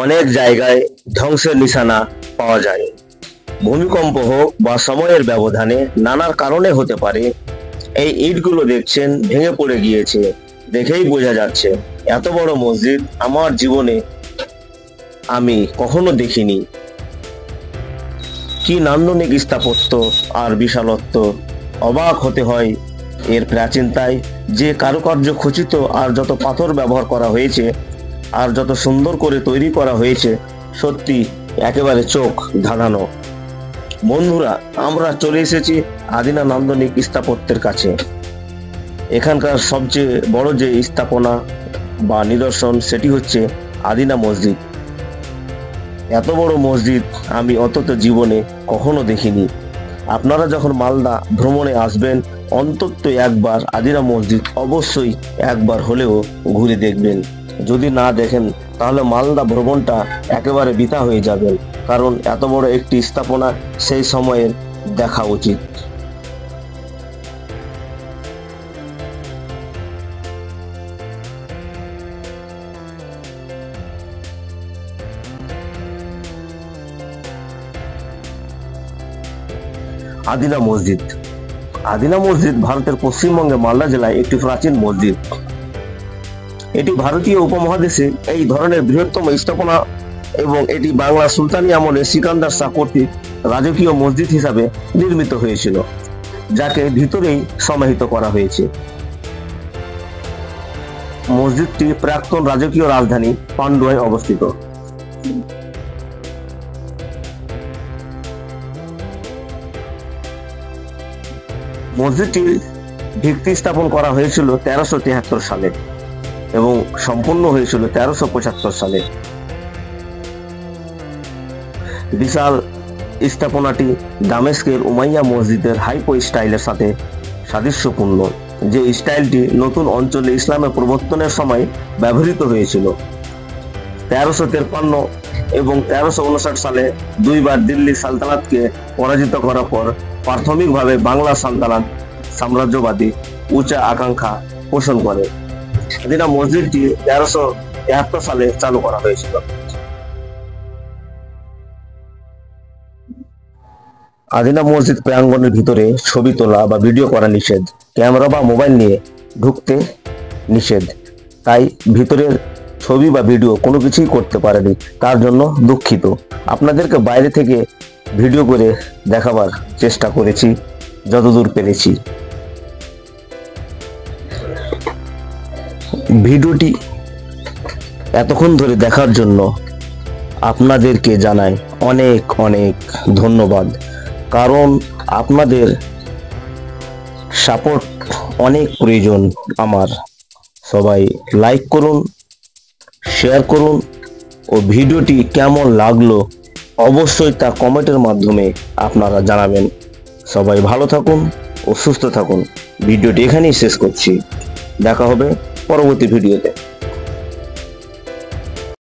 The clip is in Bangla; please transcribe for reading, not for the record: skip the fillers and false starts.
অনেক জায়গায় ধ্বংসের নিশানা পাওয়া যায়। ভূমিকম্প হোক বা সময়ের ব্যবধানে নানার কারণে হতে পারে। এই ইটগুলো দেখছেন ভেঙে পড়ে গিয়েছে, দেখেই বোঝা যাচ্ছে এত বড় মসজিদ আমার জীবনে আমি কখনো দেখিনি। কি নান্দনিক স্থাপত্য আর বিশালত্ব, অবাক হতে হয় এর প্রাচীনতায়। যে কারুকার্য খচিত আর যত পাথর ব্যবহার করা হয়েছে আর যত সুন্দর করে তৈরি করা হয়েছে, সত্যি একেবারে চোখ ধাঁধানো। বন্ধুরা, আমরা চলে এসেছি আদিনা নান্দনিক স্থাপত্যের কাছে। এখানকার সবচেয়ে বড় যে স্থাপনা বা নিদর্শন সেটি হচ্ছে আদিনা মসজিদ। এত বড় মসজিদ আমি অন্তত জীবনে কখনো দেখিনি। আপনারা যখন মালদা ভ্রমণে আসবেন অন্তত একবার আদিনা মসজিদ অবশ্যই একবার হলেও ঘুরে দেখবেন। যদি না দেখেন তাহলে মালদা ভ্রমণটা একেবারে বৃথা হয়ে যাবে, কারণ এত বড় একটি স্থাপনা সেই সময়ের দেখা উচিত। আদিনা মসজিদ। আদিনা মসজিদ ভারতের পশ্চিমবঙ্গে মালদা জেলায় একটি প্রাচীন মসজিদ। এটি ভারতীয় উপমহাদেশে এই ধরনের বৃহত্তম স্থাপনা এবং এটি বাংলা সুলতানি আমলে সিকান্দার শাহ কর্তৃক রাজকীয় মসজিদ হিসাবে নির্মিত হয়েছিল, যাকে ভিতরেই সমাহিত করা হয়েছে। মসজিদটি প্রাক্তন রাজকীয় রাজধানী পান্ডুয়ায় অবস্থিত। মসজিদটির ভিত্তি স্থাপন করা হয়েছিল 1373 সালে এবং সম্পূর্ণ হয়েছিল 1375 সালে। বিশাল স্থাপনাটি দামেস্কের উমাইয়া মসজিদের হাইপো স্টাইলের সাথে সাদৃশ্যপূর্ণ, যে স্টাইলটি নতুন অঞ্চলে ইসলামের প্রবর্তনের সময় ব্যবহৃত হয়েছিল। 1353 এবং 1359 সালে দুইবার দিল্লি সালতানাতকে পরাজিত করার পর প্রাথমিকভাবে বাংলা সালতানাত সাম্রাজ্যবাদী উঁচা আকাঙ্ক্ষা পোষণ করে। আদিনা মসজিদটি 1373 সালে চালু করা হয়েছিল। আদিনা মসজিদ প্রাঙ্গণের ভিতরে ছবি তোলা বা ভিডিও করা নিষেধ, ক্যামেরা বা মোবাইল নিয়ে ঢুকতে নিষেধ। তাই ভিতরের ছবি বা ভিডিও কোনো কিছুই করতে পারেনি, তার জন্য দুঃখিত। আপনাদেরকে বাইরে থেকে ভিডিও করে দেখাবার চেষ্টা করেছি যতদূর পেরেছি। ভিডিওটি এতক্ষণ ধরে দেখার জন্য আপনাদেরকে জানাই অনেক অনেক ধন্যবাদ, কারণ আপনাদের সাপোর্ট অনেক প্রয়োজন আমার। সবাই লাইক করুন, শেয়ার করুন ও ভিডিওটি কেমন লাগলো অবশ্যই তা কমেন্টের মাধ্যমে আপনারা জানাবেন। সবাই ভালো থাকুন ও সুস্থ থাকুন। ভিডিওটি এখানেই শেষ করছি, দেখা হবে পরবর্তী ভিডিওতে।